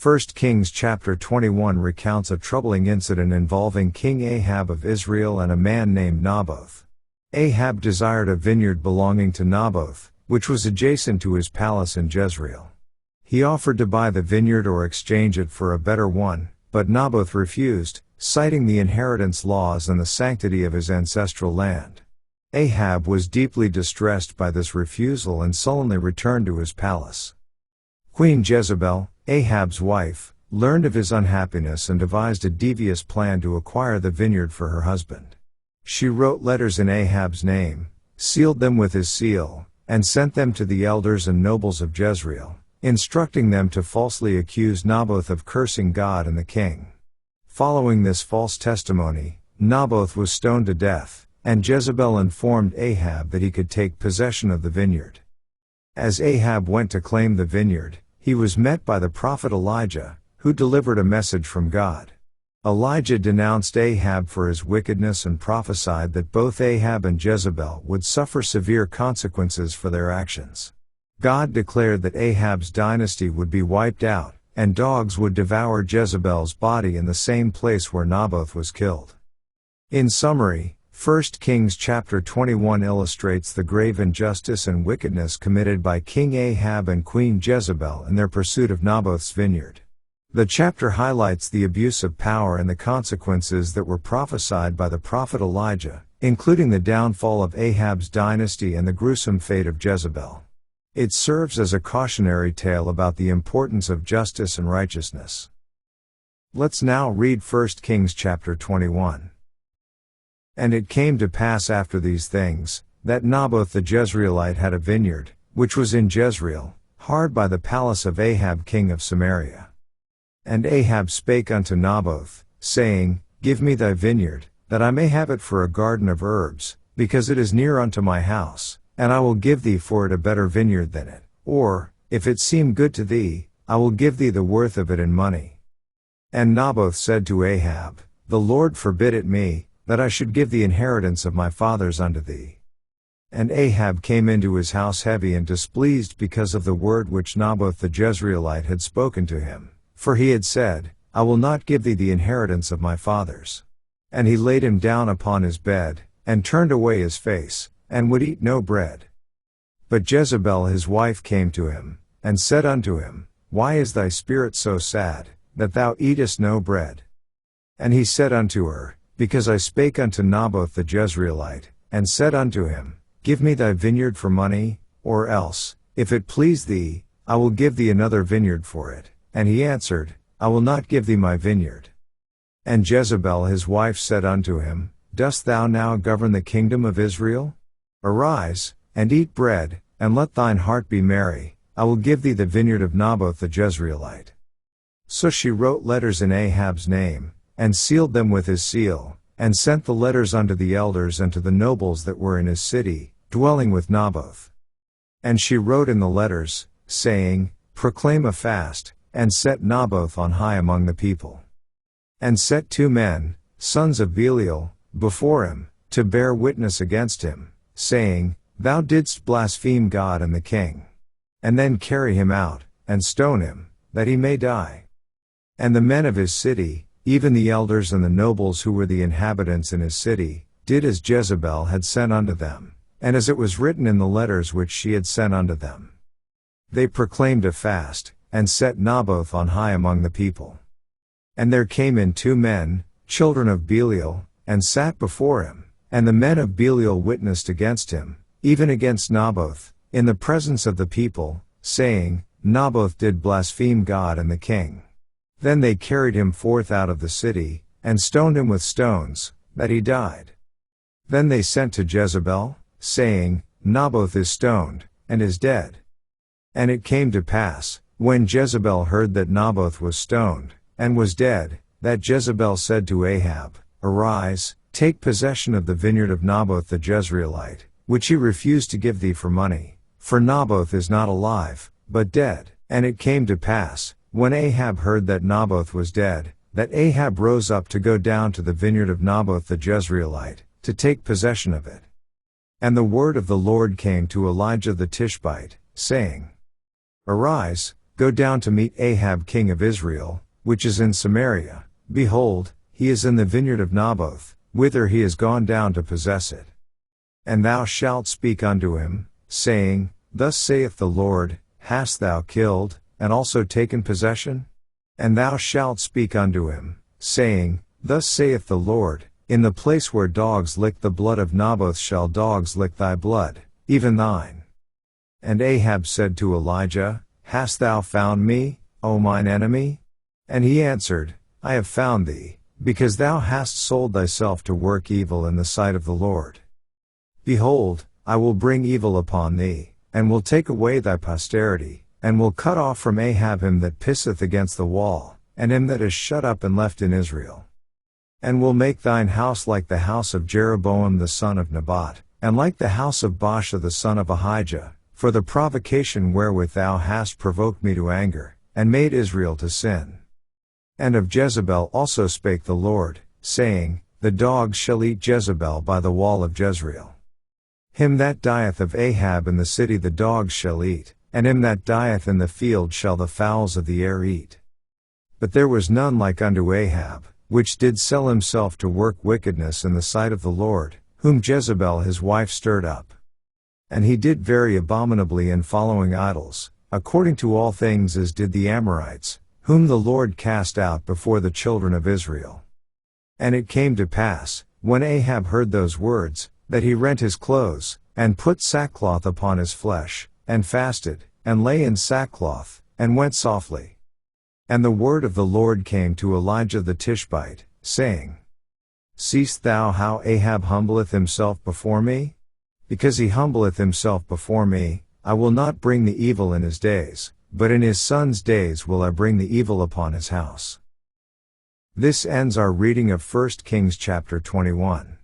1 Kings chapter 21 recounts a troubling incident involving King Ahab of Israel and a man named Naboth. Ahab desired a vineyard belonging to Naboth, which was adjacent to his palace in Jezreel. He offered to buy the vineyard or exchange it for a better one, but Naboth refused, citing the inheritance laws and the sanctity of his ancestral land. Ahab was deeply distressed by this refusal and sullenly returned to his palace. Queen Jezebel, Ahab's wife, learned of his unhappiness and devised a devious plan to acquire the vineyard for her husband. She wrote letters in Ahab's name, sealed them with his seal, and sent them to the elders and nobles of Jezreel, instructing them to falsely accuse Naboth of cursing God and the king. Following this false testimony, Naboth was stoned to death, and Jezebel informed Ahab that he could take possession of the vineyard. As Ahab went to claim the vineyard, he was met by the prophet Elijah, who delivered a message from God. Elijah denounced Ahab for his wickedness and prophesied that both Ahab and Jezebel would suffer severe consequences for their actions. God declared that Ahab's dynasty would be wiped out, and dogs would devour Jezebel's body in the same place where Naboth was killed. In summary, 1 Kings chapter 21 illustrates the grave injustice and wickedness committed by King Ahab and Queen Jezebel in their pursuit of Naboth's vineyard. The chapter highlights the abuse of power and the consequences that were prophesied by the prophet Elijah, including the downfall of Ahab's dynasty and the gruesome fate of Jezebel. It serves as a cautionary tale about the importance of justice and righteousness. Let's now read 1 Kings chapter 21. And it came to pass after these things, that Naboth the Jezreelite had a vineyard, which was in Jezreel, hard by the palace of Ahab king of Samaria. And Ahab spake unto Naboth, saying, Give me thy vineyard, that I may have it for a garden of herbs, because it is near unto my house, and I will give thee for it a better vineyard than it, or, if it seem good to thee, I will give thee the worth of it in money. And Naboth said to Ahab, The Lord forbid it me, that I should give the inheritance of my fathers unto thee. And Ahab came into his house heavy and displeased because of the word which Naboth the Jezreelite had spoken to him, for he had said, I will not give thee the inheritance of my fathers. And he laid him down upon his bed, and turned away his face, and would eat no bread. But Jezebel his wife came to him, and said unto him, Why is thy spirit so sad, that thou eatest no bread? And he said unto her, Because I spake unto Naboth the Jezreelite, and said unto him, Give me thy vineyard for money, or else, if it please thee, I will give thee another vineyard for it. And he answered, I will not give thee my vineyard. And Jezebel his wife said unto him, Dost thou now govern the kingdom of Israel? Arise, and eat bread, and let thine heart be merry, I will give thee the vineyard of Naboth the Jezreelite. So she wrote letters in Ahab's name, and sealed them with his seal, and sent the letters unto the elders and to the nobles that were in his city, dwelling with Naboth. And she wrote in the letters, saying, Proclaim a fast, and set Naboth on high among the people. And set 2 men, sons of Belial, before him, to bear witness against him, saying, Thou didst blaspheme God and the king. And then carry him out, and stone him, that he may die. And the men of his city, even the elders and the nobles who were the inhabitants in his city, did as Jezebel had sent unto them, and as it was written in the letters which she had sent unto them. They proclaimed a fast, and set Naboth on high among the people. And there came in 2 men, children of Belial, and sat before him, and the men of Belial witnessed against him, even against Naboth, in the presence of the people, saying, Naboth did blaspheme God and the king. Then they carried him forth out of the city, and stoned him with stones, that he died. Then they sent to Jezebel, saying, Naboth is stoned, and is dead. And it came to pass, when Jezebel heard that Naboth was stoned, and was dead, that Jezebel said to Ahab, Arise, take possession of the vineyard of Naboth the Jezreelite, which he refused to give thee for money, for Naboth is not alive, but dead. And it came to pass, when Ahab heard that Naboth was dead, that Ahab rose up to go down to the vineyard of Naboth the Jezreelite, to take possession of it. And the word of the Lord came to Elijah the Tishbite, saying, Arise, Go down to meet Ahab king of Israel, which is in Samaria. Behold, he is in the vineyard of Naboth, whither he is gone down to possess it. And thou shalt speak unto him, saying, Thus saith the Lord, Hast thou killed, and also taken possession? And thou shalt speak unto him, saying, Thus saith the Lord, In the place where dogs lick the blood of Naboth shall dogs lick thy blood, even thine. And Ahab said to Elijah, Hast thou found me, O mine enemy? And he answered, I have found thee, because thou hast sold thyself to work evil in the sight of the Lord. Behold, I will bring evil upon thee, and will take away thy posterity, and will cut off from Ahab him that pisseth against the wall, and him that is shut up and left in Israel. And will make thine house like the house of Jeroboam the son of Nebat, and like the house of Baasha the son of Ahijah, for the provocation wherewith thou hast provoked me to anger, and made Israel to sin. And of Jezebel also spake the Lord, saying, The dogs shall eat Jezebel by the wall of Jezreel. Him that dieth of Ahab in the city the dogs shall eat, and him that dieth in the field shall the fowls of the air eat. But there was none like unto Ahab, which did sell himself to work wickedness in the sight of the Lord, whom Jezebel his wife stirred up. And he did very abominably in following idols, according to all things as did the Amorites, whom the Lord cast out before the children of Israel. And it came to pass, when Ahab heard those words, that he rent his clothes, and put sackcloth upon his flesh, and fasted, and lay in sackcloth, and went softly. And the word of the Lord came to Elijah the Tishbite, saying, Seest thou how Ahab humbleth himself before me? Because he humbleth himself before me, I will not bring the evil in his days, but in his son's days will I bring the evil upon his house. This ends our reading of 1 Kings chapter 21.